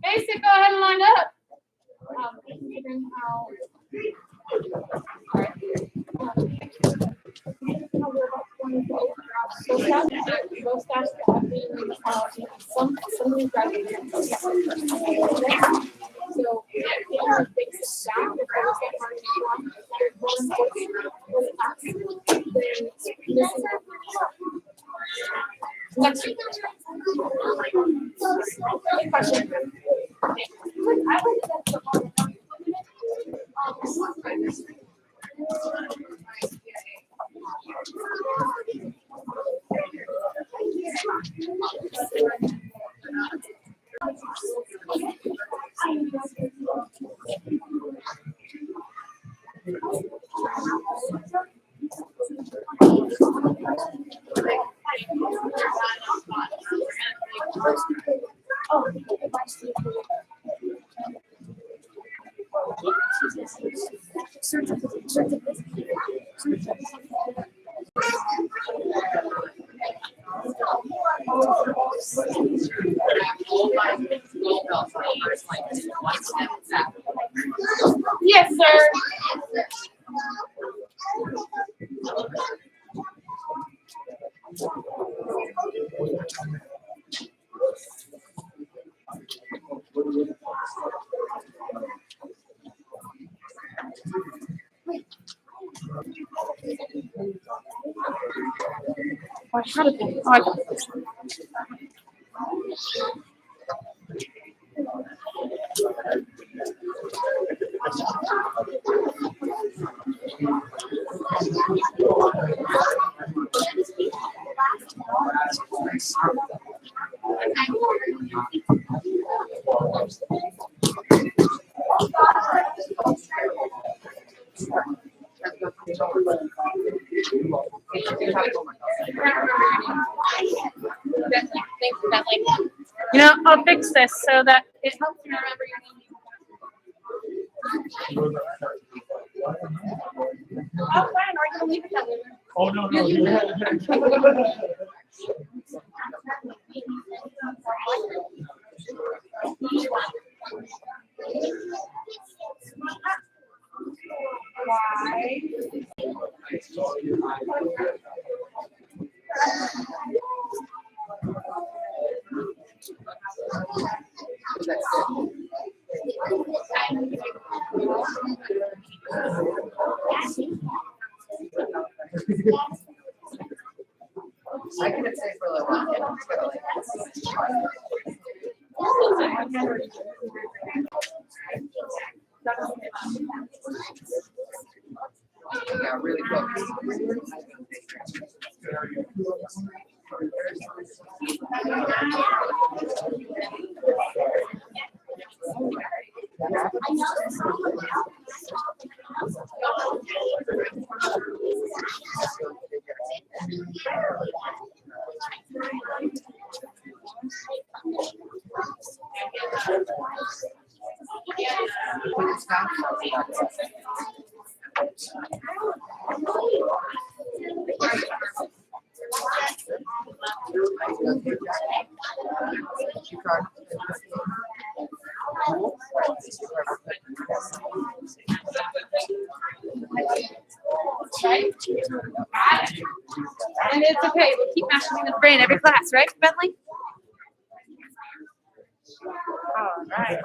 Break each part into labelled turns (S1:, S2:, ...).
S1: Basic, go ahead and line up. Figuring how. So fast, some of these graduates. So yeah, fix that before we get hard next week. Question. Yes, sir. I had a thing. Oh, I got it. You know, I'll fix this so that it helps you remember your name. Oh, fine. Are you gonna leave it that way?
S2: Oh, no.
S1: Why?
S3: I can say for a little while. Yeah, really focus.
S1: Right? And it's okay. We'll keep mashing in the brain every class, right, Bentley? All right.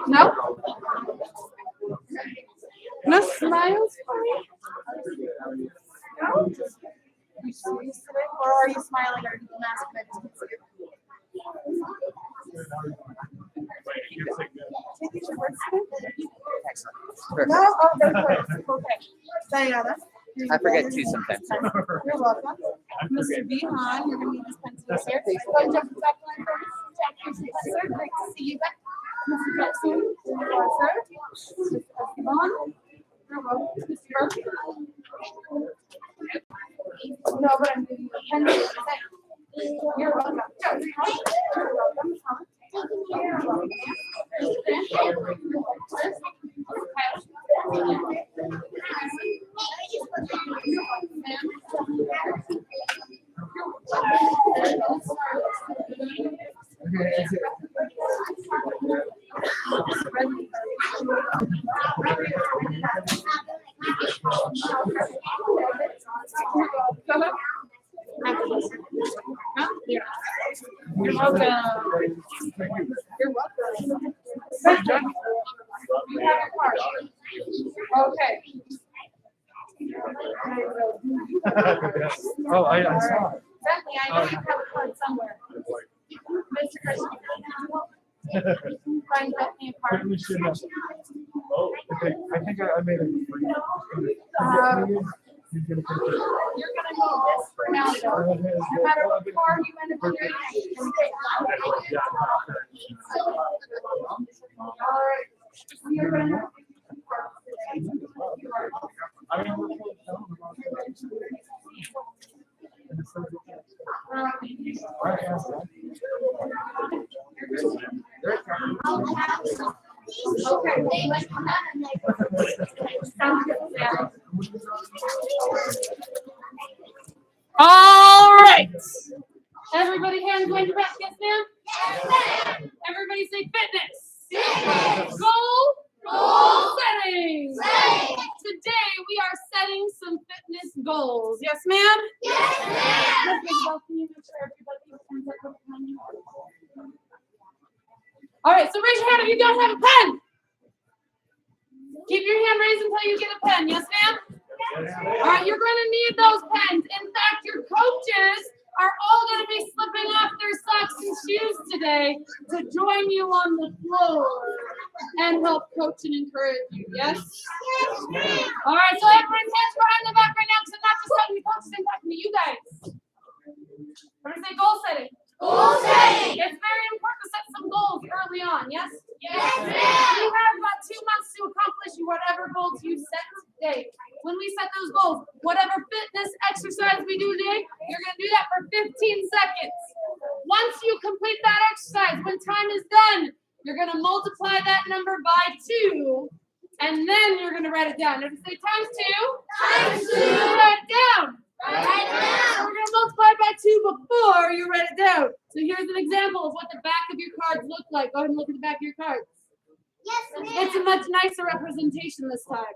S1: No? No smiles for me? Are you serious today? Or are you smiling or masking it? Take your birth certificate?
S3: Perfect.
S1: No? Oh, very good. Okay. Diana.
S3: I forget too sometimes.
S1: You're welcome. Mr. Behan, you're going to need this pencil here. Go and jump to the back line for Mrs. Jackson. Sir, great to see you back. Mr. Jackson, sir. Mr. Esteban. You're welcome. Mr. Murphy. No, but I'm giving you a pencil. You're welcome. You're welcome. You're welcome. You're welcome. You have your card. Okay.
S2: Oh, I saw it.
S1: Bentley, I know you have a card somewhere. Mr. Christian. Find Bentley a card.
S2: We should have. Oh, okay. I think I made it free. You're
S1: You're gonna need this for now, though. No matter what car you end up carrying. All right. You're gonna.
S2: I mean, we're full of film.
S1: Okay. Sounds good. Yeah. All right. Everybody hands going to back, yes, ma'am? Yes, ma'am. Everybody say fitness. Goal setting. Today we are setting some fitness goals. Yes, ma'am? Yes, ma'am. Can you make sure everybody hands up behind you? All right, so raise your hand if you don't have a pen. Keep your hand raised until you get a pen. Yes, ma'am? All right, you're going to need those pens. In fact, your coaches are all going to be slipping off their socks and shoes today to join you on the floor and help coach and encourage you. Yes? All right, so everyone's hands behind the back right now because I'm not just talking to coaches, I'm talking to you guys. We're going to say goal setting. Goal setting. It's very important to set some goals early on. Yes? Yes, ma'am. You have about 2 months to accomplish whatever goals you set today. When we set those goals, whatever fitness exercise we do today, you're going to do that for 15 seconds. Once you complete that exercise, when time is done, you're going to multiply that number by 2, and then you're going to write it down. If you say times 2, write it down. So we're going to multiply by 2 before you write it down. So here's an example of what the back of your cards look like. Go ahead and look at the back of your cards.
S4: Yes, ma'am.
S1: It's a much nicer representation this time.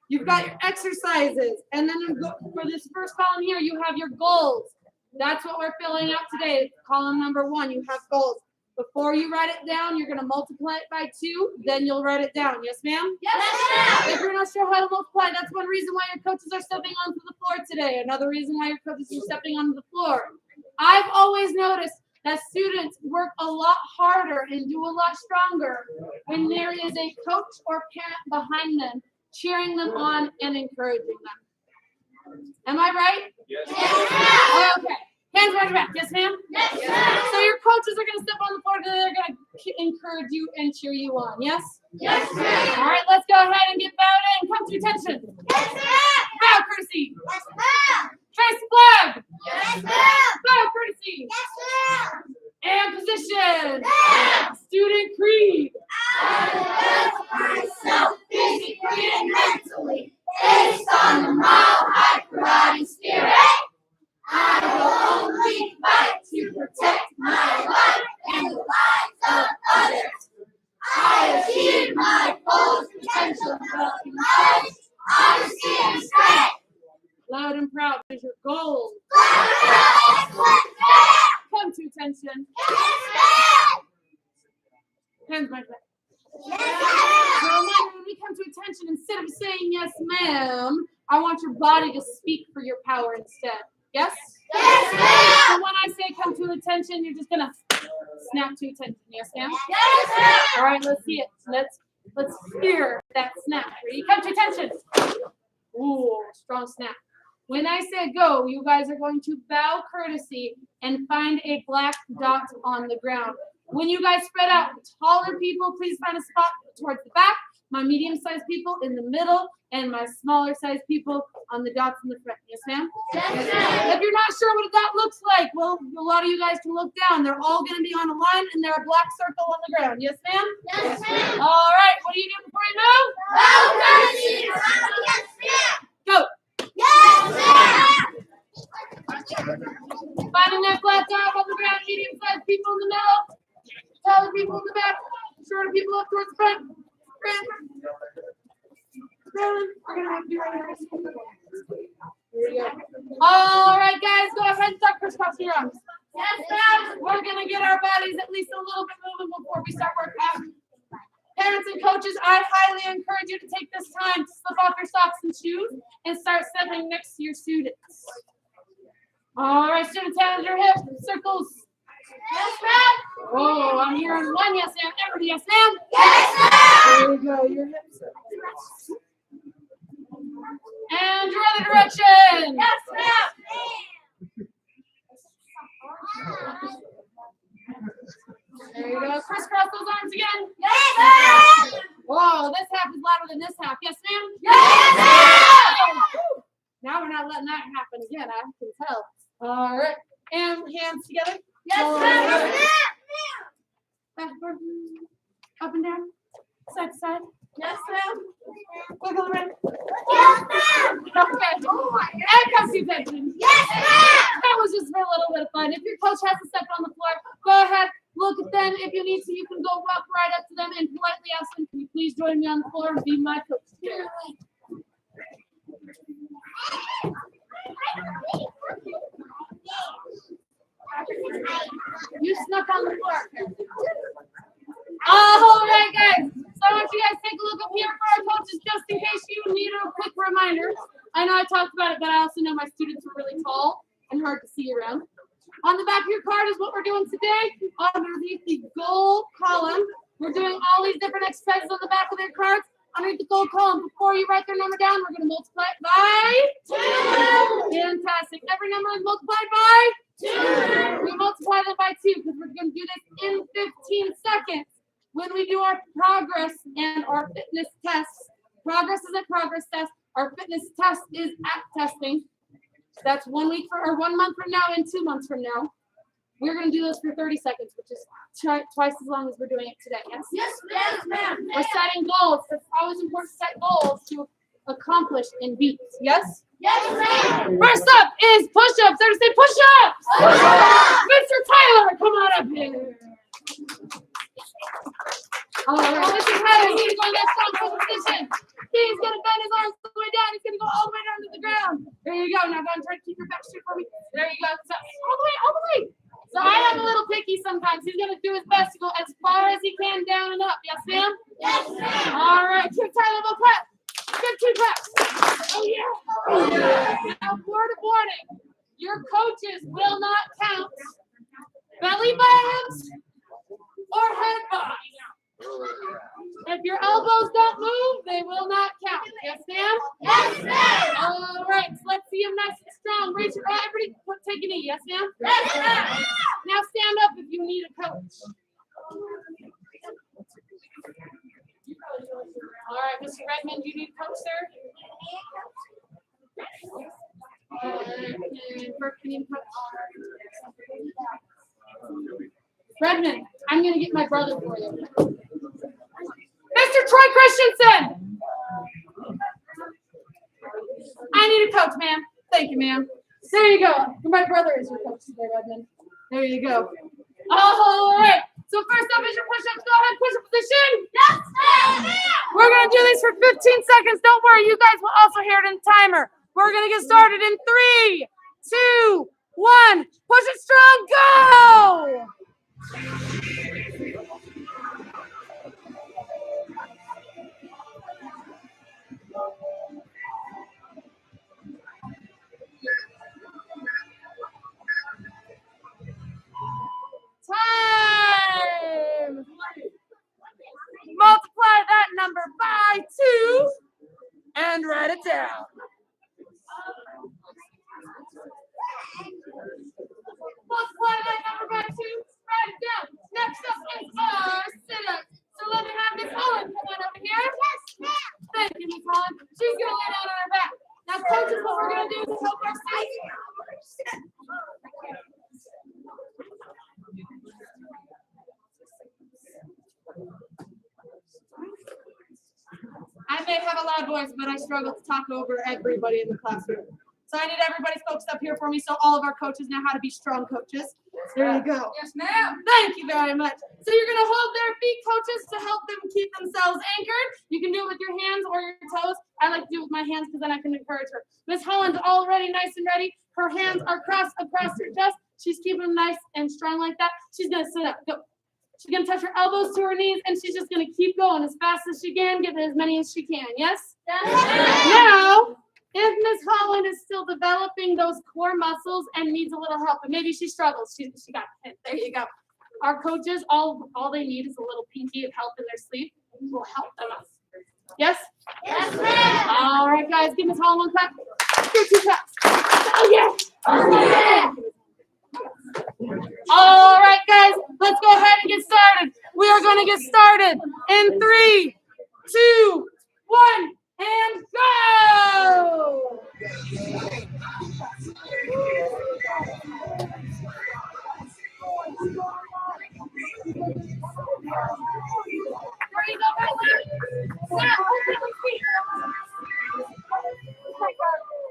S1: You've got your exercises, and then for this first column here, you have your goals. That's what we're filling out today. Column number 1, you have goals. Before you write it down, you're going to multiply it by 2, then you'll write it down. Yes, ma'am?
S4: Yes, ma'am.
S1: If you're not sure how to multiply, that's one reason why your coaches are stepping onto the floor today. Another reason why your coaches are stepping onto the floor. I've always noticed that students work a lot harder and do a lot stronger when there is a coach or parent behind them, cheering them on and encouraging them. Am I right?
S2: Yes.
S1: Okay. Hands behind your back. Yes, ma'am?
S4: Yes, ma'am.
S1: So your coaches are going to step on the floor today. They're going to encourage you and cheer you on. Yes?
S4: Yes, ma'am.
S1: All right, let's go ahead and get bowed in. Come to attention.
S4: Yes, ma'am.
S1: Bow courtesy.
S4: Yes, ma'am.
S1: Face the flag.
S4: Yes, ma'am.
S1: Bow courtesy.
S4: Yes, ma'am.
S1: And position.
S4: Ma'am.
S1: Student creed.
S4: I love myself physically and mentally, based on the mile-high karate spirit. I will only fight to protect my life and the lives of others. I achieve my full potential developing knowledge, honesty, and strength.
S1: Loud and proud is your goal.
S4: Yes, ma'am.
S1: Come to attention.
S4: Yes, ma'am.
S1: Hands behind your back.
S4: Yes,
S1: So
S4: ma'am.
S1: reminder, when we come to attention, instead of saying yes, ma'am, I want your body to speak for your power instead. Yes?
S4: Yes, ma'am.
S1: So when I say come to attention, you're just gonna snap to attention. Yes, ma'am?
S4: Yes, ma'am.
S1: All right, let's see it. Let's hear that snap. Ready? Come to attention. Ooh, strong snap. When I say go, you guys are going to bow courtesy and find a black dot on the ground. When you guys spread out, taller people, please find a spot towards the back. My medium-sized people in the middle, and my smaller-sized people on the dots in the front. Yes, ma'am?
S4: Yes, ma'am.
S1: If you're not sure what a dot looks like, well, a lot of you guys can look down. They're all going to be on a line, and they're a black circle on the ground. Yes, ma'am?
S4: Yes, ma'am.
S1: All right. What do you do before you move?
S4: Bow courtesy. Yes, ma'am.
S1: Go.
S4: Yes, ma'am.
S1: Finding that black dot on the ground, medium-sized people in the middle, taller people in the back, shorter people up towards the front. We're gonna have to do right here. Here we go. All right, guys, go ahead and start crisscrossing your arms.
S4: Yes, ma'am.
S1: We're gonna get our bodies at least a little bit moving before we start working out. Parents and coaches, I highly encourage you to take this time to slip off your socks and shoes and start stepping next to your students. All right, students, hands your hip circles.
S4: Yes, ma'am.
S1: Oh, I'm hearing one yes, ma'am. Everybody, yes, ma'am.
S4: Yes, ma'am.
S1: There you go, your hip circles. And your other direction.
S4: Yes, ma'am.
S1: There you go. Crisscross those arms again.
S4: Yes, ma'am.
S1: Whoa, this half is louder than this half. Yes, ma'am?
S4: Yes, ma'am.
S1: Woo. Now we're not letting that happen again. I can tell. All right. And hands together.
S4: Yes,
S1: All
S4: ma'am.
S1: right.
S4: Yes,
S1: Backward. Up and down. Side to side.
S4: Yes, ma'am.
S1: Wiggle around.
S4: Yes, ma'am.
S1: Okay. And come to attention.
S4: Yes, ma'am.
S1: That was just for a little bit of fun. If your coach has to step on the floor, go ahead, look at them. If you need to, you can go walk right up to them and politely ask them, can you please join me on the floor and be my coach today? You snuck on the floor. All right, guys. So I want you guys to take a look up here for our coaches just in case you need a quick reminder. I know I talked about it, but I also know my students are really tall and hard to see around. On the back of your card is what we're doing today. Underneath the goal column, we're doing all these different exercises on the back of their cards. Underneath the goal column, before you write their number down, we're going to multiply it by 2. Fantastic. Every number is multiplied by 2. We multiply them by 2 because we're going to do this in 15 seconds. When we do our progress and our fitness tests, progress is a progress test. Our fitness test is at testing. That's 1 week or 1 month from now and 2 months from now. We're going to do this for 30 seconds, which is twice as long as we're doing it today. Yes?
S4: Yes, ma'am.
S1: We're setting goals. It's always important to set goals to accomplish and beat. Yes?
S4: Yes, ma'am.
S1: First up is push-ups. Everybody say push-ups.
S4: Push-ups.
S1: Mr. Tyler, come on up here. All right, Mr. Tyler, he's going to that strong position. He's going to bend his arms all the way down. He's going to go all the way down to the ground. There you go. Now go and try to keep your back straight for me. There you go. So, all the way. So I am a little picky sometimes. He's going to do his best to go as far as he can down and up. Yes, ma'am?
S4: Yes, ma'am.
S1: All right. Give Tyler a little clap. Good 2 claps. Oh, yeah. Oh, yeah. Now, word of warning. Your coaches will not count belly bumps or head bumps. If your elbows don't move, they will not count. Yes, ma'am?
S4: Yes, ma'am.
S1: All right, so let's see them nice and strong. Raise your everybody take a knee. Yes, ma'am?
S4: Yes, ma'am.
S1: Now stand up if you need a coach. All right, Mr. Redmond, do you need a coach, sir? And Burke, you need a coach? Redmond, I'm going to get my brother for you. Mr. Troy Christensen! I need a coach, ma'am. Thank you, ma'am. There you go. My brother is your coach today, Redmond. There you go. All right. So first up is your push-ups. Go ahead, push-up position.
S4: Yes, ma'am.
S1: We're going to do this for 15 seconds. Don't worry. You guys will also hear it in the timer. We're going to get started in 3, 2, 1. Push it strong. Go! it down. Multiply that number by 2, write it down. Next up is our sit-ups. So let me have Miss Holland come on over here. Yes, ma'am. Thank you, Miss Holland. She's going to lay down on her back. Now, coaches, what we're going to do is help our students. I may have a loud voice, but I struggle to talk over everybody in the classroom. So I need everybody focused up here for me so all of our coaches know how to be strong coaches. There you go. Yes, ma'am. Thank you very much. So you're going to hold their feet, coaches, to help them keep themselves anchored. You can do it with your hands or your toes. I like to do it with my hands because then I can encourage her. Miss Holland's already nice and ready. Her hands are crossed across her chest. She's keeping them nice and strong like that. She's going to sit up. Go. She's going to touch her elbows to her knees, and she's just going to keep going as fast as she can, get as many as she can. Yes? Yes. Now, if Miss Holland is still developing those core muscles and needs a little help, and maybe she struggles, she got it. There you go. Our coaches, all they need is a little pinky of help in their sleep. We'll help them out. Yes? Yes, ma'am. All right, guys, give Miss Holland one clap. Give 2 claps. Oh, yeah. Oh, yeah. All right, guys, let's go ahead and get started. We are going to get started in 3, 2, 1, and go! There you go, guys. Stop.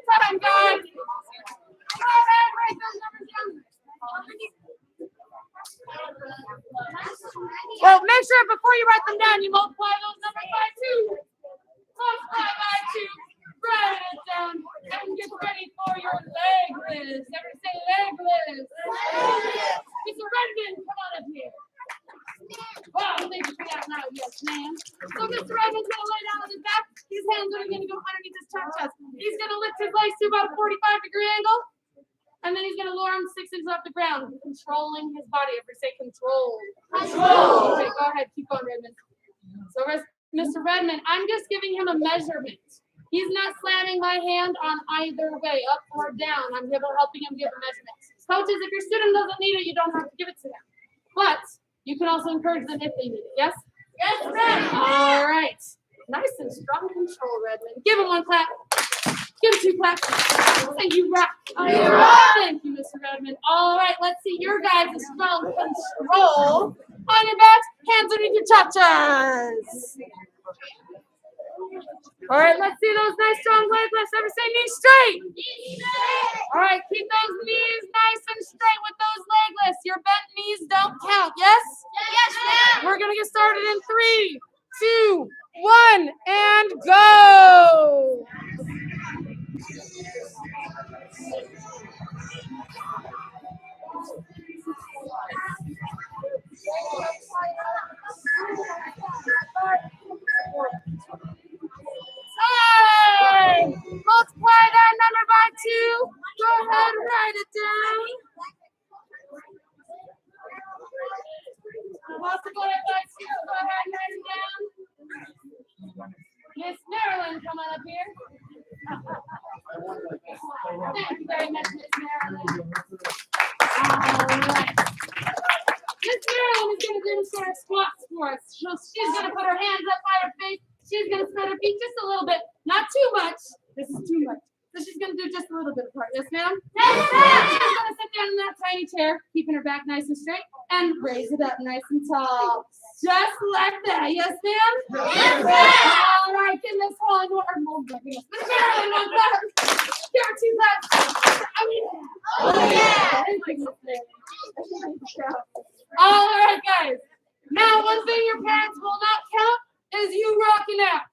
S1: Time, guys. Go ahead, write those numbers down. Well, make sure before you write them down, you multiply those numbers by 2. Multiply by 2. Write it down and get ready for your leg lifts. Everybody say leg lifts. Mr. Redmond, come on up here. Wow, thank you for that. Now, yes, ma'am. So Mr. Redmond's going to lay down on his back. His hands are going to go underneath his chest. He's going to lift his legs to about a 45-degree angle. And then he's going to lower him 6 inches off the ground, controlling his body. Everybody say control. Control. Okay, go ahead. Keep going, Redmond. So Mr. Redmond, I'm just giving him a measurement. He's not slamming my hand on either way, up or down. I'm helping him give a measurement. Coaches, if your student doesn't need it, you don't have to give it to them. But you can also encourage them if they need it. Yes? Yes, ma'am. All right. Nice and strong control, Redmond. Give him 1 clap. Give him 2 claps. Thank you, rock. Thank you, Mr. Redmond. All right, let's see your guys' strong control. On your backs, hands underneath your chachas. All right, let's see those nice strong leg lifts. Everybody say knees straight. All right, keep those knees nice and straight with those leg lifts. Your bent knees don't count, yes? Yes, ma'am. We're going to get started in 3, 2, 1, and go. Time! Multiply that number by 2. Go ahead and write it down. Multiply it by 2. Go ahead and write it down. Miss Marilyn, come on up here. Thank you very much, Miss Marilyn. All right. Miss Marilyn is going to demonstrate squats for us. She's going to put her hands up by her face. She's going to spread her feet just a little bit. Not too much. This is too much. So she's going to do just a little bit apart. Yes, ma'am? Yes, ma'am. She's going to sit down in that tiny chair, keeping her back nice and straight, and raise it up nice and tall. Just like that. Yes, ma'am? Yes, ma'am. All right. Get Miss Holland. Miss Marilyn, 1 clap. Give her 2 claps. Oh, yeah. All right, guys. Now, one thing your parents will not count is you rocking out.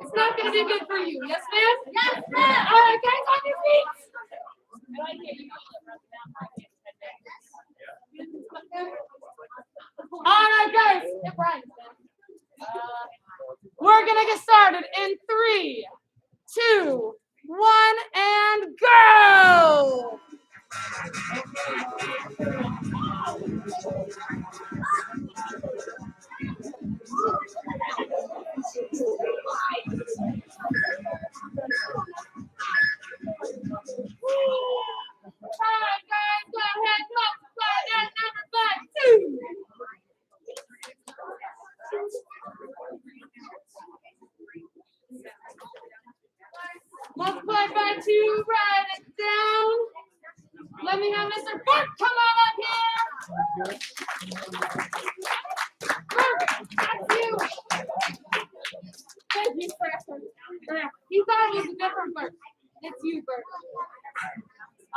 S1: It's not going to be good for you. Yes, ma'am? Yes, ma'am. All right, guys, on your feet. All right, guys. We're going to get started in 3, 2, 1, and go. try to write it down. Let me have Mr. Burke come on up here. Burke, that's you. Thank you, sir. He thought it was a different Burke. It's you, Burke.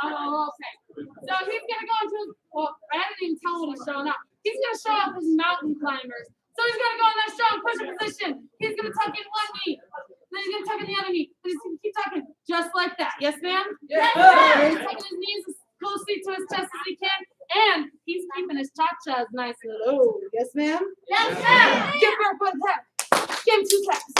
S1: Oh, okay. So he's gonna go into well, I haven't even told him when he's showing up. He's gonna show off his mountain climbers. So he's gonna go in that strong push-up position. He's gonna tuck in one knee. Then he's gonna tuck in the other knee. Then he's gonna keep tucking just like that. Yes, ma'am? Yes, ma'am. He's tucking his knees as closely to his chest as he can. And he's keeping his cha-chas nice and low. Yes, ma'am? Yes, ma'am. Give Burke one tap. Give him two taps.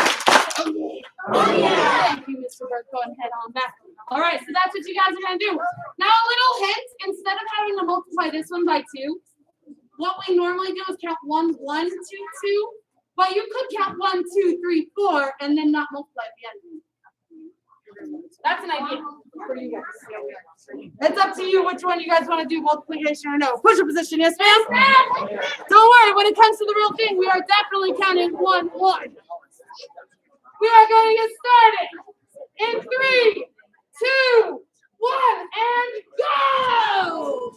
S1: Oh, yeah. Oh, yeah. Thank you, Mr. Burke. Go ahead on back. All right, so that's what you guys are going to do. Now, a little hint. Instead of having to multiply this one by 2, what we normally do is count 1, 1, 2, 2. But you could count 1, 2, 3, 4, and then not multiply at the end. That's an idea for you guys. It's up to you which one you guys want to do, multiplication or no. Push-up position, yes, ma'am? Don't worry, when it comes to the real thing, we are definitely counting 1, 1. We are going to get started in 3, 2, 1, and go!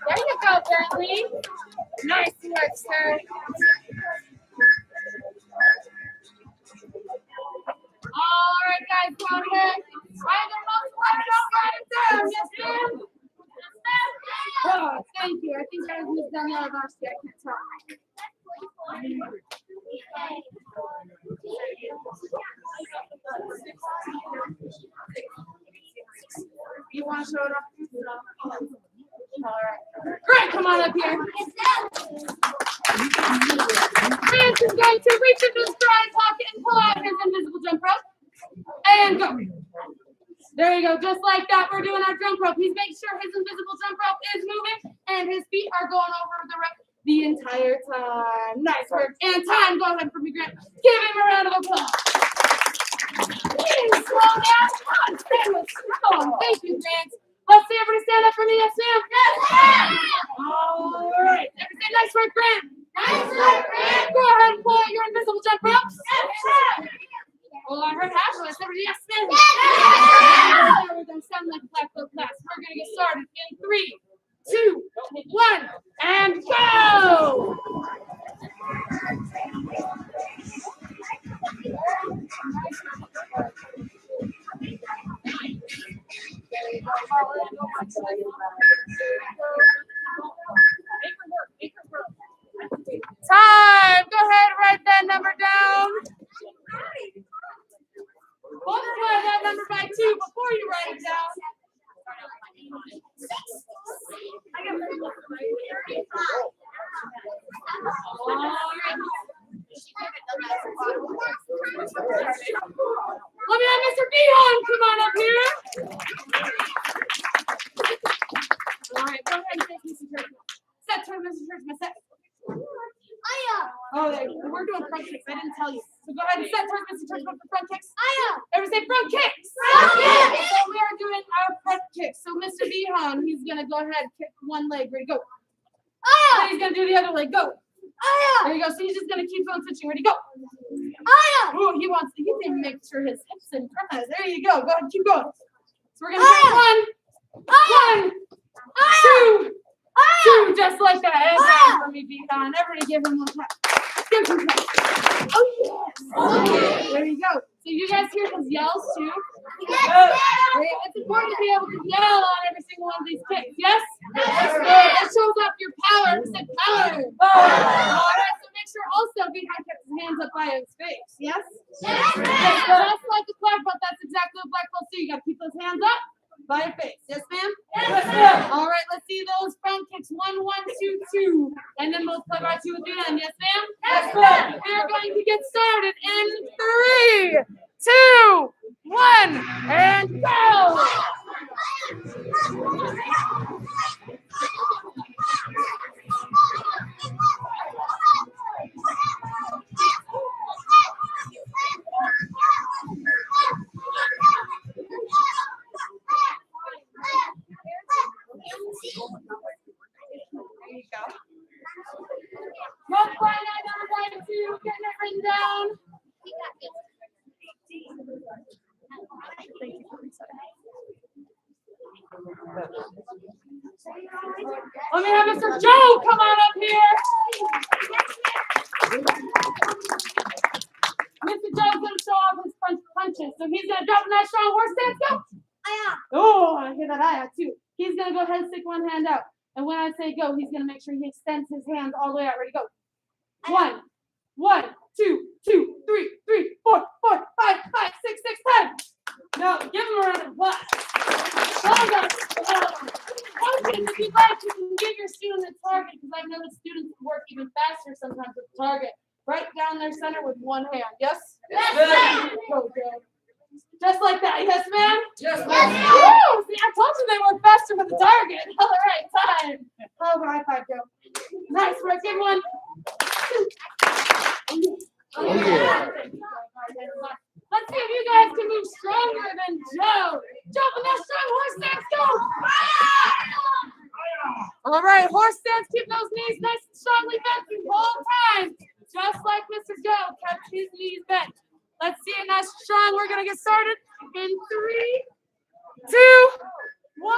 S1: There you go, Bentley. Nice work, sir. All right, guys, go ahead. Write it down. Yes, ma'am. Oh, thank you. I think I was done the other varsity. I can't tell. You want to show it off? All right. Great, come on up here. Chance is going to reach into his dry pocket and pull out his invisible jump rope. And go. There you go, just like that. We're doing our jump rope. He's making sure his invisible jump rope is moving and his feet are going over the rope the entire time. Nice work. And time. Go ahead for me, Grant. Give him a round of applause. Slow down. Come on, stand with strong. Thank you, Grant. Let's see everybody stand up for me. Yes, ma'am. Yes, ma'am. All right. Everybody, nice work, Grant. Nice work, Grant. Go ahead and pull out your invisible jump ropes. Yes, ma'am. Well, I heard Ashley. Everybody, yes, ma'am. Yes, ma'am. We're going to sound like Black Belt class. We're going to get started in 3, 2, 1, and go! Time! Go ahead, write that number down. Multiply that number by 2 before you write it down. Let me have Mr. Behan come on up here. All right, go ahead and take Mr. Churchman. Set to Mr. Churchman, set. Oh, we're doing front kicks. I didn't tell you. So go ahead and set towards Mr. Churchman for front kicks. Everybody say front kicks. Front kicks. So we are doing our front kicks. So Mr. Behan, he's gonna go ahead and kick one leg. Ready, go. Then he's gonna do the other leg. Go. There you go. So he's just gonna keep on switching. Ready, go. Ooh, he didn't make sure his hips and premise. There you go. Go ahead, keep going. So we're gonna do 1, 2, 2, just like that. And time for me, Behan. Everybody give him one tap. Give him one tap. Oh, yes. Okay. There you go. So you guys hear his yells too? Yes. It's important to be able to yell on every single one of these kicks. Yes? Yes. It shows off your power. Say power. All right. So make sure also Behan kept his hands up by his face. Yes? Yes. Just like the black belt, that's exactly what black belts do. You got to keep those hands up by your face. Yes, ma'am? Yes, ma'am. All right. Let's see those front kicks. 1, 1, 2, 2. And then multiply by 2 at the end. Yes, ma'am? Yes, ma'am. We are going to get started in 3, 2, 1, and go! There you go. Multiply that number by have Mr. Joe come on up here. Mr. Joe's going to show off his punches. So he's going to drop a nice strong horse stance. Go. Oh, I hear that eye too. He's going to go ahead and stick one hand out. And when I say go, he's going to make sure he extends his hands all the way out. Ready, go. 1, 2, 2, 3, 3, 4, 4, 5, 5, 6, 6, 10. Now, give him a round of applause. Coaches, if you'd like, you can give your student a target, because I've noticed students work even faster sometimes with the target. Right down their center with one hand. Yes?
S4: Yes, ma'am.
S1: Go, Joe. Just like that. Yes, ma'am?
S2: Yes,
S1: Woo! See, I told you they work faster with the target. All right, time. Oh, high five, Joe. Nice work. Give one.
S2: Oh, yeah.
S1: Let's see if you guys can move stronger than Joe. Jump in that strong horse stance. Go. All right, horse stance. Keep those knees nice and strongly bent the whole time. Just like Mr. Joe kept his knees bent. Let's see it nice and strong. We're going to get started in 3, 2, 1.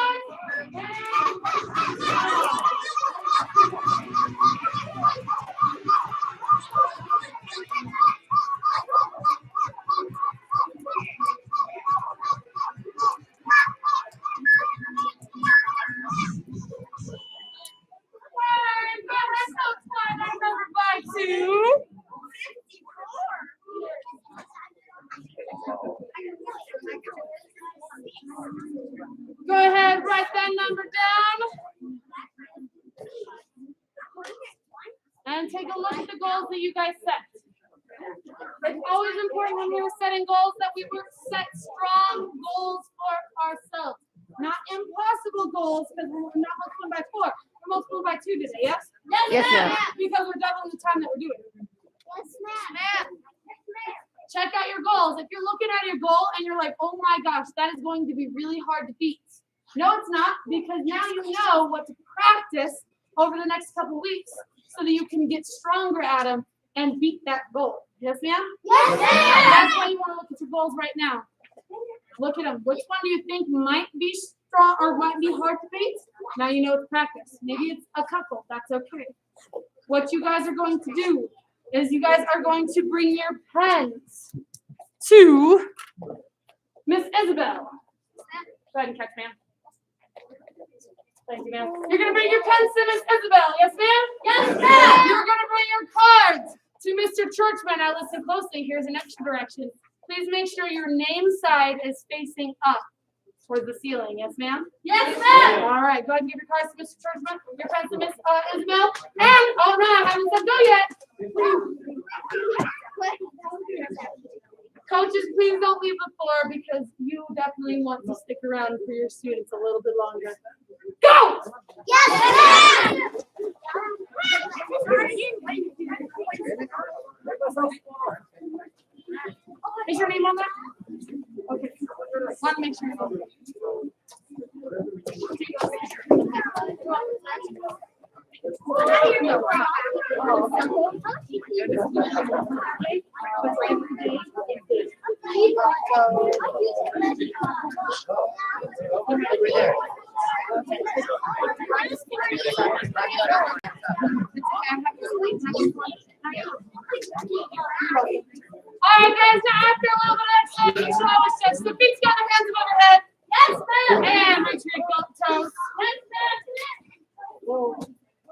S1: Go ahead, write that number down. And take a look at the goals that you guys set. It's always important when we're setting goals that we set strong goals for ourselves. Not impossible goals, because we're not multiplying by 4. We're multiplying by 2 today, yes?
S3: Yes, ma'am.
S1: Because we're doubling the time that we're doing it.
S4: Yes, ma'am.
S1: Check out your goals. If you're looking at your goal and you're like, oh my gosh, that is going to be really hard to beat. No, it's not, because now you know what to practice over the next couple weeks so that you can get stronger at them and beat that goal. Yes, ma'am?
S4: Yes, ma'am.
S1: That's why you want to look at your goals right now. Look at them. Which one do you think might be strong or might be hard to beat? Now you know what to practice. Maybe it's a couple. That's okay. What you guys are going to do is you guys are going to bring your pens to Miss Isabel. Go ahead and catch, ma'am. Thank you, ma'am. You're going to bring your pens to Miss Isabel. Yes, ma'am?
S4: Yes, ma'am.
S1: You're going to bring your cards to Mr. Churchman. Now listen closely. Here's an extra direction. Please make sure your name side is facing up towards the ceiling. Yes, ma'am?
S4: Yes, ma'am.
S1: All right. Go ahead and give your cards to Mr. Churchman. Your pens to Miss Isabel. And, oh no, I haven't said go yet. Coaches, please don't leave the floor because you definitely want to stick around for your students a little bit longer. Go!
S4: Yes, ma'am.
S1: Is your name on that? Okay. Want to make sure. All right, guys, now after a little bit of exercise, you should always stretch the feet together, hands above your head.
S4: Yes, ma'am.
S1: And reach your toes.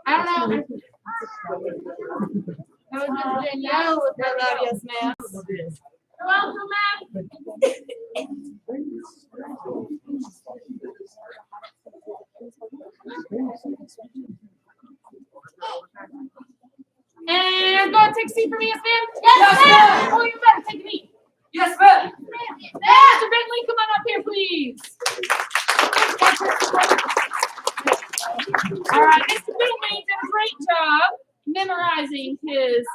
S1: I don't know. That was Miss Danielle with her loud yes, ma'am. You're welcome, ma'am. And go and take a seat for me, yes, ma'am?
S4: Yes, ma'am.
S1: Oh, you better take a seat.
S2: Yes, ma'am.
S1: Mr. Bentley, come on up here, please. All right, Mr. Bentley did a great job memorizing his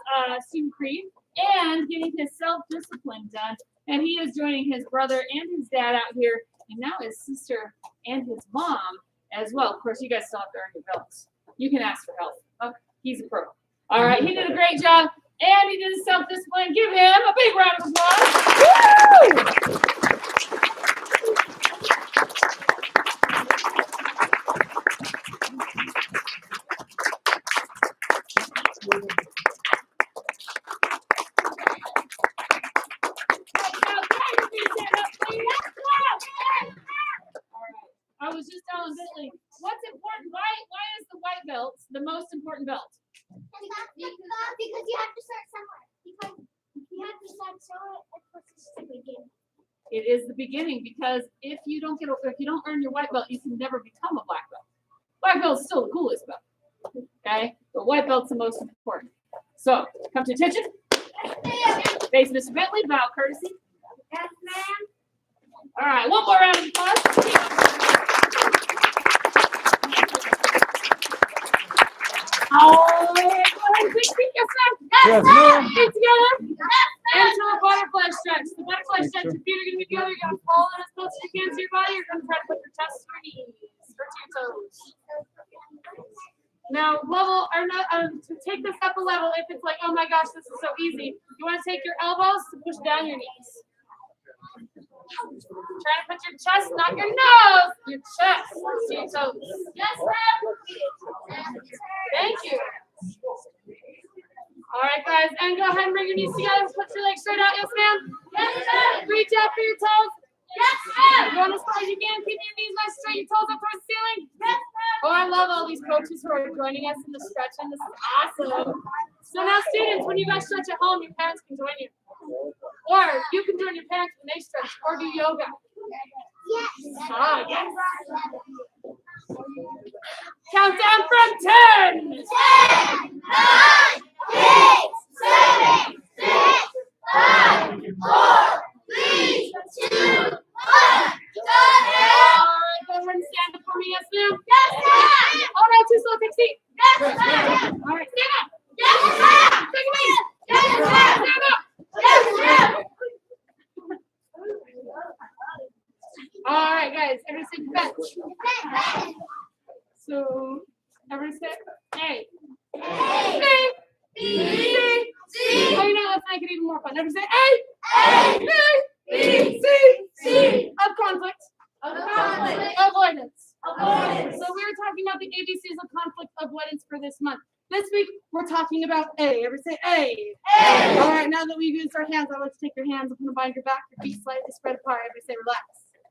S1: student creed and getting his self-discipline done. And he is joining his brother and his dad out here, and now his sister and his mom as well. Of course, you guys still have to earn your belts. You can ask for help. Okay, he's a pro. All right, he did a great job, and he did his self-discipline. Give him a big round of applause. Woo! It is the beginning, because if you don't earn your white belt, you can never become a black belt. Black belt is still the coolest belt. Okay? But white belt's the most important. So, come to attention. Face Mr. Bentley, bow courtesy.
S4: Yes, ma'am.
S1: All right, one more round of applause. All right, go ahead and quick feet, yes, ma'am.
S2: Yes, ma'am.
S1: Feet together. Into a butterfly stretch. The butterfly stretch, your feet are going to be together. You're going to fall in as close as you can to your body. You're going to try to put your chest to your knees or to your toes. Now, to take this up a level, if it's like, oh my gosh, this is so easy, you want to take your elbows to push down your knees. Try to put your chest, not your nose, your chest to your toes. Yes, ma'am. Thank you. All right, guys, and go ahead and bring your knees together. Put your legs straight out. Yes, ma'am. Yes, ma'am. Reach out for your toes. Yes, ma'am. Go on as far as you can. Keep your knees nice straight. Your toes up towards the ceiling. Yes, ma'am. Oh, I love all these coaches who are joining us in the stretching. This is awesome. So now, students, when you guys stretch at home, your parents can join you. Or you can join your parents when they stretch, or do yoga.
S4: Yes.
S1: Ah, yes. Countdown from 10.
S4: 10, 9, 8, 7, 6, 5, 4, 3, 2, 1. Go ahead.
S1: All right, go ahead and stand up for me, yes, ma'am.
S4: Yes, ma'am.
S1: Oh, no, too slow, take a seat.
S4: Yes, ma'am.
S1: All right, stand up.
S4: Yes, ma'am.
S1: Take a seat.
S4: Yes, ma'am.
S1: Stand up.
S4: Yes, ma'am.
S1: All right, guys, everybody say bench. So, everybody say A.
S4: A.
S1: C.
S4: B. C.
S1: Oh, you know, let's make it even more fun. Everybody say A.
S4: A.
S1: B.
S4: B.
S1: C.
S4: C.
S1: Of conflict.
S4: Of conflict.
S1: Avoidance.
S4: Avoidance.
S1: So we were talking about the ABCs of conflict avoidance for this month. This week, we're talking about A. Everybody say A.
S4: A.
S1: All right, now that we've used our hands, I'd like to take your hands, open them behind your back, your feet slightly spread apart. Everybody say relax.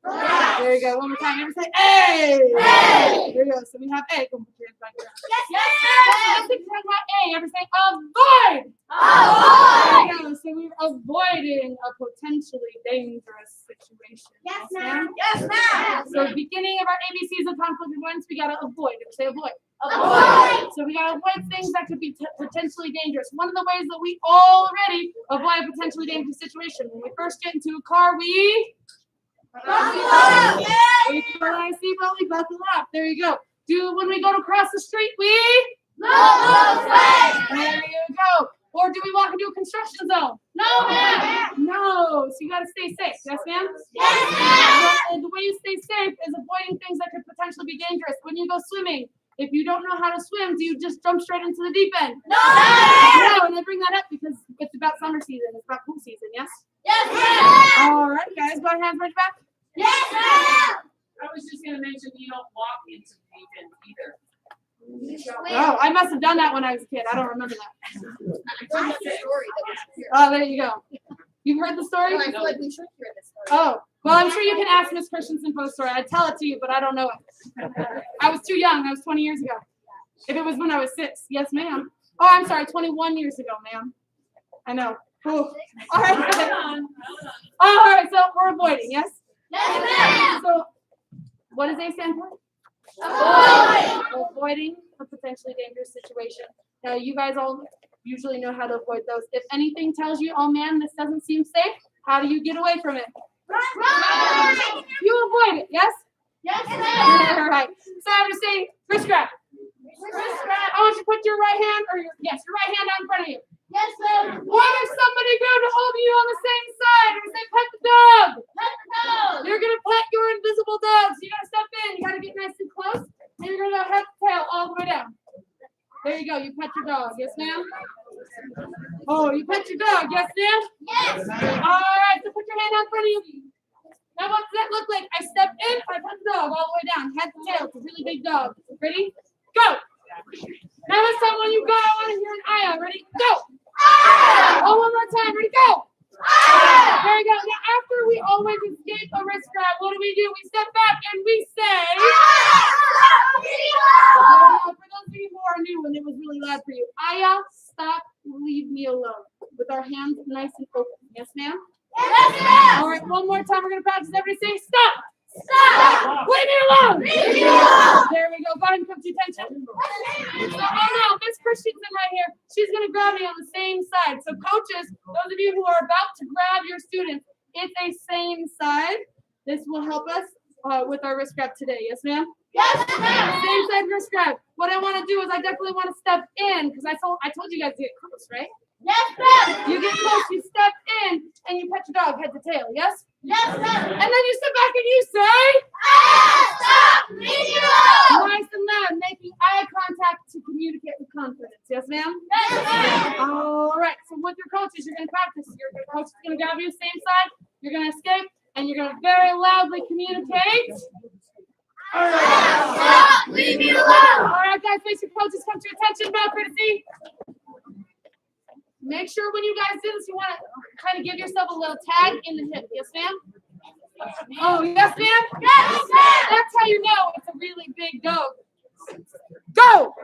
S4: Relax.
S1: There you go. One more time. Everybody say A.
S4: A.
S1: There you go. So we have A. Go put your hands behind your back.
S4: Yes,
S1: Let's
S4: ma'am.
S1: think about A. Everybody say avoid.
S4: Avoid.
S1: There you go. So we're avoiding a potentially dangerous situation.
S4: Yes, ma'am. Yes,
S1: So
S4: ma'am.
S1: beginning of our ABCs of conflict avoidance, we gotta avoid. Everybody say avoid.
S4: Avoid.
S1: So we gotta avoid things that could be potentially dangerous. One of the ways that we already avoid a potentially dangerous situation, when we first get into a car, we
S4: Buckle up.
S1: we put our seatbelt, we buckle up. There you go. When we go to cross the street, we
S4: Look those ways.
S1: there you go. Or do we walk into a construction zone?
S4: No, ma'am.
S1: No. So you gotta stay safe. Yes, ma'am?
S4: Yes, ma'am.
S1: And the way you stay safe is avoiding things that could potentially be dangerous. When you go swimming, if you don't know how to swim, do you just jump straight into the deep end?
S4: No.
S1: No, and I bring that up because it's about summer season. It's about pool season, yes?
S4: Yes, ma'am.
S1: All right, guys, go ahead and right back.
S4: Yes, ma'am.
S5: I was just gonna mention you don't walk into the deep end either.
S1: Oh, I must have done that when I was a kid. I don't remember that. Oh, there you go. You've heard the story?
S6: I feel like we should hear this story.
S1: Oh, well, I'm sure you can ask Miss Christensen for the story. I'd tell it to you, but I don't know it. I was too young. That was 20 years ago. If it was when I was 6, yes, ma'am. Oh, I'm sorry, 21 years ago, ma'am. I know. Ooh. All right. All right, so we're avoiding, yes?
S4: Yes, ma'am.
S1: So, what does A stand for?
S4: Avoid.
S1: Avoiding a potentially dangerous situation. Now, you guys all usually know how to avoid those. If anything tells you, oh man, this doesn't seem safe, how do you get away from it?
S4: Run.
S1: You avoid it, yes?
S4: Yes, ma'am.
S1: All right. So I'm going to say, wrist grab. I want you to put your right hand, or your right hand out in front of you.
S4: Yes, ma'am.
S1: Or there's somebody going to hold you on the same side. And say, pet the dog.
S4: Let go.
S1: You're going to pet your invisible dog. So you got to step in. You got to get nice and close. And you're going to head to tail all the way down. There you go. You pet your dog. Yes, ma'am? Oh, you pet your dog. Yes, ma'am?
S4: Yes.
S1: All right. So put your hand out in front of you. Now, what does that look like? I step in. I pet the dog all the way down. Head to tail. It's a really big dog. Ready? Go. Now this time when you go, I want to hear an eye. Ready? Go. Oh, one more time. Ready? Go. There you go. Now, after we always escape a wrist grab, what do? We step back and we say. For those of you who are new, and it was really loud for you, Aya, stop, leave me alone. With our hands nice and open. Yes, ma'am?
S4: Yes, ma'am.
S1: All right, one more time. We're going to practice. Everybody say stop.
S4: Stop.
S1: Leave me alone.
S4: Leave me alone.
S1: There we go. Go ahead and come to attention. So, oh no, Miss Christensen right here. She's going to grab me on the same side. So coaches, those of you who are about to grab your students, it's a same side. This will help us with our wrist grab today. Yes, ma'am?
S4: Yes, ma'am.
S1: Same side wrist grab. What I want to do is I definitely want to step in because I told you guys to get close, right?
S4: Yes, ma'am.
S1: You get close, you step in, and you pet your dog head to tail. Yes?
S4: Yes, ma'am.
S1: And then you sit back and you say,
S4: Stop. Leave me alone.
S1: nice and loud, making eye contact to communicate with confidence. Yes, ma'am?
S4: Yes, ma'am.
S1: All right. So with your coaches, you're going to practice. Your coach is going to grab you same side. You're going to escape, and you're going to very loudly communicate.
S4: Stop. Leave me alone.
S1: All right, guys, face your coaches. Come to attention. Bow courtesy. Make sure when you guys do this, you want to kind of give yourself a little tag in the hip. Yes, ma'am? Oh, yes, ma'am?
S4: Yes, ma'am.
S1: That's how you know it's a really big dog. Go!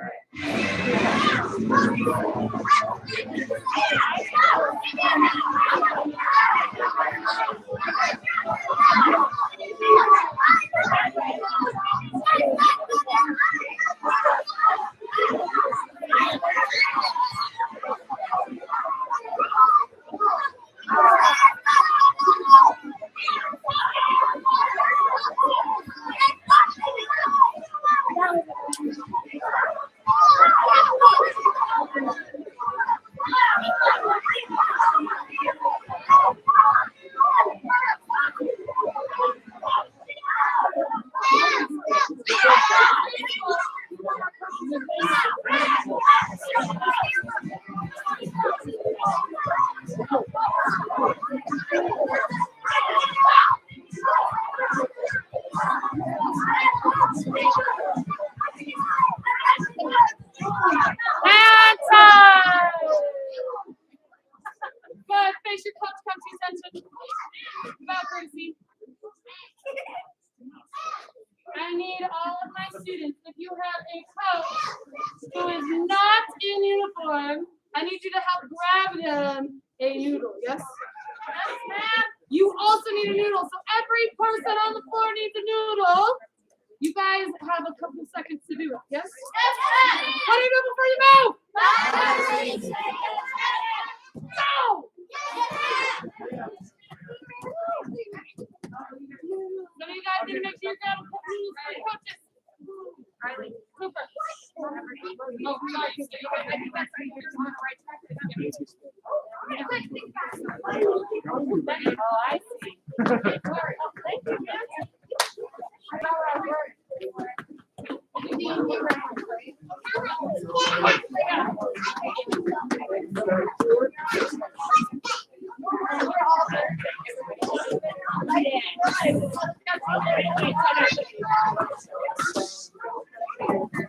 S1: And time! Good. Face your coach. Come to attention. Bow courtesy. I need all of my students. If you have a coach who is not in uniform, I need you to help grab them a noodle. Yes? Yes, ma'am. You also need a noodle. So every person on the floor needs a noodle. You guys have a couple seconds to do it. Yes?
S4: Yes, ma'am.
S1: What do you do before you move? Go! Some of you guys need to make sure you grab a couple noodles for your coaches. Riley, Cooper. Oh, sorry. I think that's right. You're on the right track. Oh, I see. Sorry. Oh, thank you, man.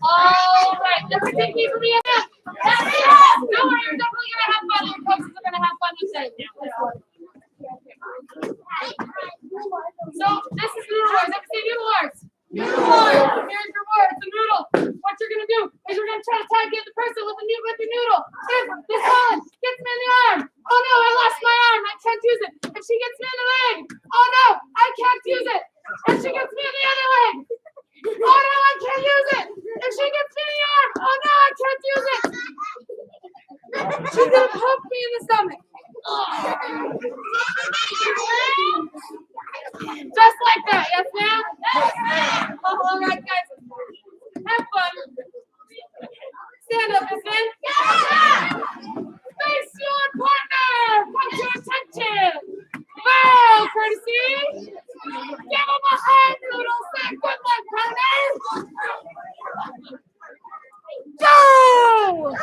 S1: All right, everything keep for me in there. Don't worry, you're definitely gonna have fun. Your coaches are gonna have fun today. So this is noodle wars. Ever seen noodle wars? Noodle wars. Here's your word. It's a noodle. What you're gonna do is you're gonna try to tag the other person with your noodle. If this one gets me in the arm, oh no, I lost my arm. I can't use it. If she gets me in the leg, oh no, I can't use it. If she gets me in the other leg, oh no, I can't use it. If she gets me in the arm, oh no, I can't use it. She's gonna poke me in the stomach. Just like that, yes ma'am? Yes. All right, guys. Have fun. Stand up, Miss Lynn. Face your partner. Come to attention. Bow, courtesy. Give him a hand noodle. Say good luck, partner. Go!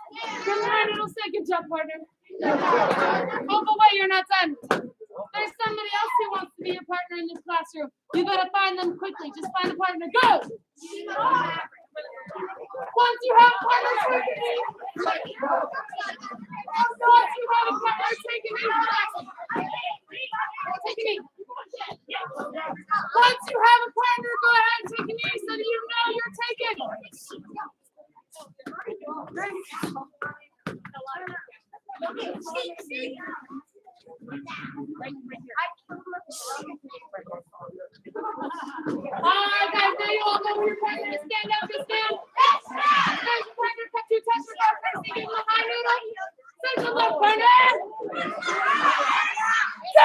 S1: Good morning, it'll say good job, partner. Oh, but wait, you're not done. There's somebody else who wants to be your partner in this classroom. You gotta find them quickly. Just find a partner. Go! Once you have a partner, take it in. Once you have a partner, take it in. Take it in. Once you have a partner, go ahead and take a knee so that you know you're taken. Alright guys, now you all know where your partner is. Stand up, just stand. There's your partner, touch your left face, give him a high noodle. Send the left partner. Go!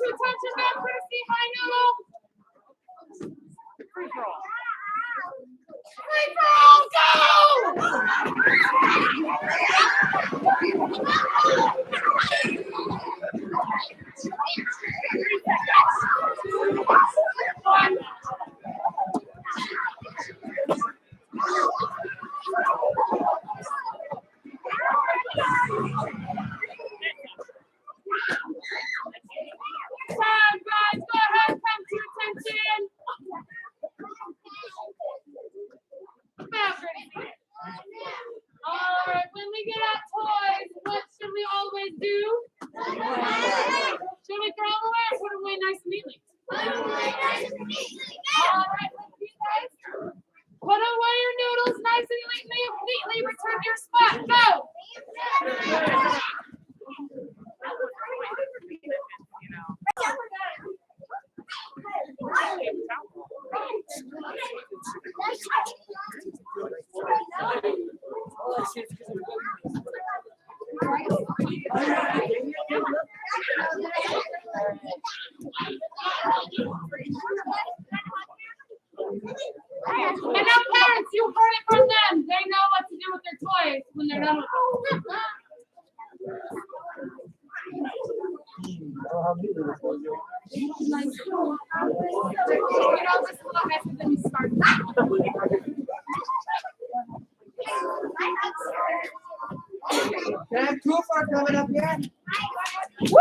S1: Attention, man, courtesy, high noodle. Free for all. Free for all, go! Time, guys, go ahead, come to attention. All right, when we get out toys, what should we always do? Should we throw them away or put them away nice and neatly? All right, let's do this. Put away your noodles nice and neatly. Return to your spot. Go. And now parents, you heard it from them. They know what to do with their toys when they're done with them. You know, just a little messy when you start.
S6: Can I have two for coming up here?
S1: Woo!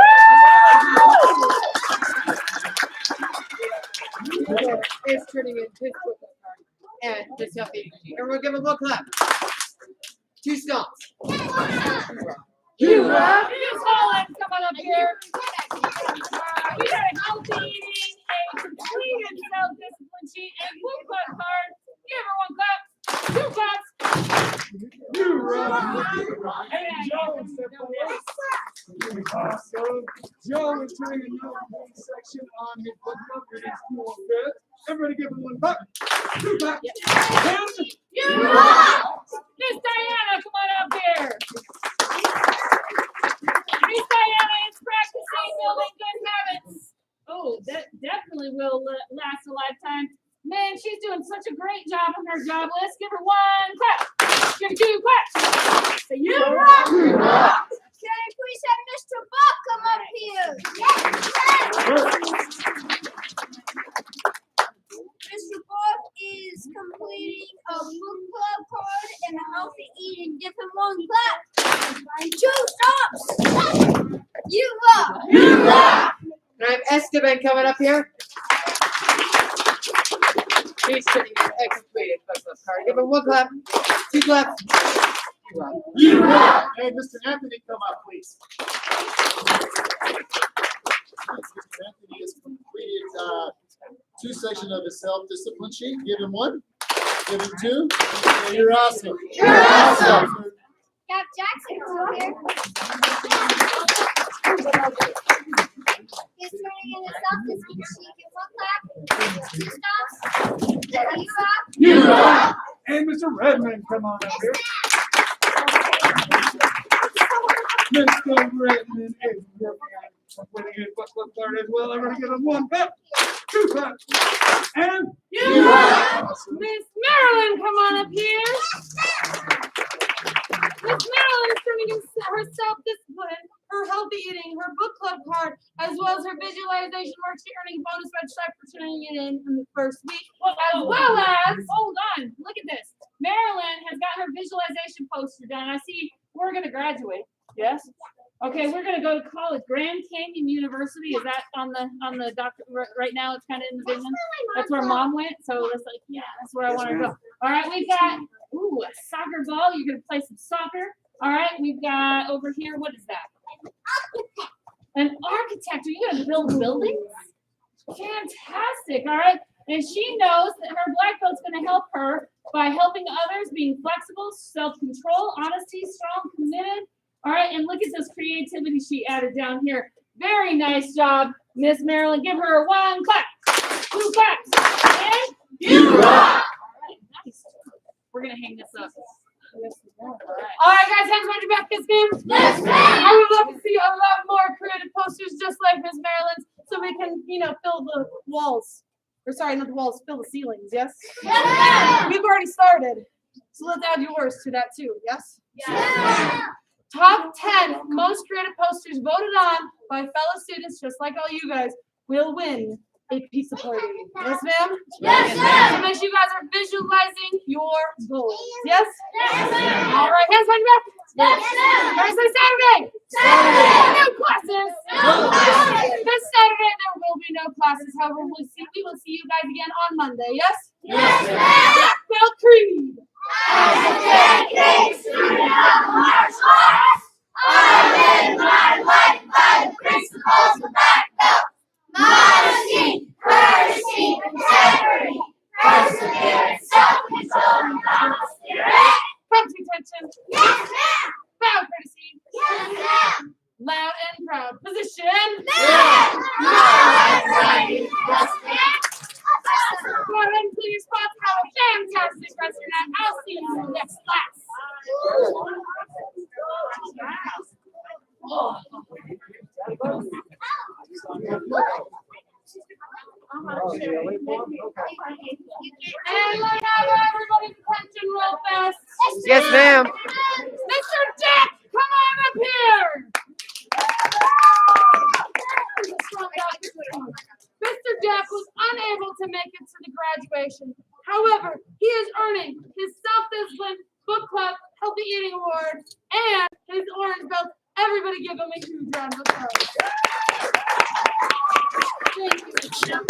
S6: It's turning into his football card and this healthy. And we'll give him one clap. 2 stomps.
S1: You love you Colin coming up here. We got a healthy eating, a completed self-discipline sheet, and blue club card. Give her one clap. 2 claps.
S2: You run. Hey, Joe, so Joe is doing a new section on his book club reading school fit. Everybody give him one clap. 2 claps.
S1: You love Miss Diana, come on up here. Miss Diana is practicing building good habits. Oh, that definitely will last a lifetime. Man, she's doing such a great job on her job list. Give her 1 clap. Give her 2 claps. Say you rock.
S4: Can I please have Mr. Buck come up here? Mr. Buck is completing a book club card and a healthy eating. Give him 1 clap. 2 stops. You rock.
S6: You rock. Can I have Esteban coming up here? He's turning in a completed book club card. Give him 1 clap. 2 claps. You rock.
S2: You rock. Hey, Mr. Anthony, come up, please. Mr. Anthony has completed 2 sections of his self-discipline sheet. Give him 1. Give him 2. And you're awesome.
S4: You're awesome. Cap Jackson over here. turning a self-esteem sheet. Give one clap. 2 stomps. You rock.
S7: You rock. And Mr. Redmond, come on up here. Mr. Redmond is working on winning his book club card as well. Everybody give him 1 clap, 2 claps, and
S1: You rock. Miss Marilyn, come on up here. Miss Marilyn is turning her self-discipline, her healthy eating, her book club card, as well as her visualization worksheet, earning bonus red for turning it in the first week, as well as, hold on, look at this. Marilyn has got her visualization poster done. I see we're going to graduate. Yes? Okay, we're going to go to college. Grand Canyon University, is that on the doctor right now? It's kind of in the vision. That's where Mom went. So it's like, yeah, that's where I want to go. All right, we've got, a soccer ball. You're going to play some soccer. All right, we've got over here, what is that? An architect. Are you going to build buildings? Fantastic. All right. And she knows that her black belt's going to help her by helping others, being flexible, self-control, honesty, strong, committed. All right. And look at this creativity she added down here. Very nice job, Miss Marilyn. Give her 1 clap, 2 claps, and you rock. All right. Nice. We're going to hang this up. All right, guys, hands behind your back this game.
S4: Yes, ma'am.
S1: I would love to see a lot more creative posters just like Miss Marilyn's, so we can, fill the walls. Or sorry, not the walls, fill the ceilings. Yes.
S4: Yes, ma'am.
S1: We've already started, so let's add yours to that too. Yes.
S4: Yes, ma'am.
S1: Top 10 most creative posters voted on by fellow students, just like all you guys, will win a pizza party. Yes, ma'am?
S4: Yes, ma'am.
S1: So make sure you guys are visualizing your goals. Yes?
S4: Yes, ma'am.
S1: All right, hands behind your back.
S4: Yes, ma'am.
S1: Guys, say Saturday.
S4: Saturday.
S1: No classes.
S4: No classes.
S1: This Saturday there will be no classes. However, we will see you guys again on Monday. Yes?
S4: Yes, ma'am.
S1: Bell Creed.
S4: As a dedicated student of the martial arts, I live my life by the principles of black belt. Modesty, courtesy, integrity, perseverance, self-control, and calm spirit.
S1: Front attention.
S4: Yes, ma'am.
S1: Bow courtesy.
S4: Yes, ma'am.
S1: Loud and proud. Position.
S4: Yes. No, I'm ready. Yes, ma'am.
S1: Go ahead and clear your spots. Have a fantastic rest of your night. I'll see you in the next class. And let everybody's attention real fast.
S3: Yes, ma'am.
S1: Mr. Jack, come on up here. Mr. Jack was unable to make it to the graduation. However, he is earning his self-discipline book club healthy eating award and his orange belt. Everybody give him a huge round of applause. Thank you, sir.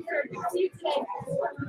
S1: Good to see you today.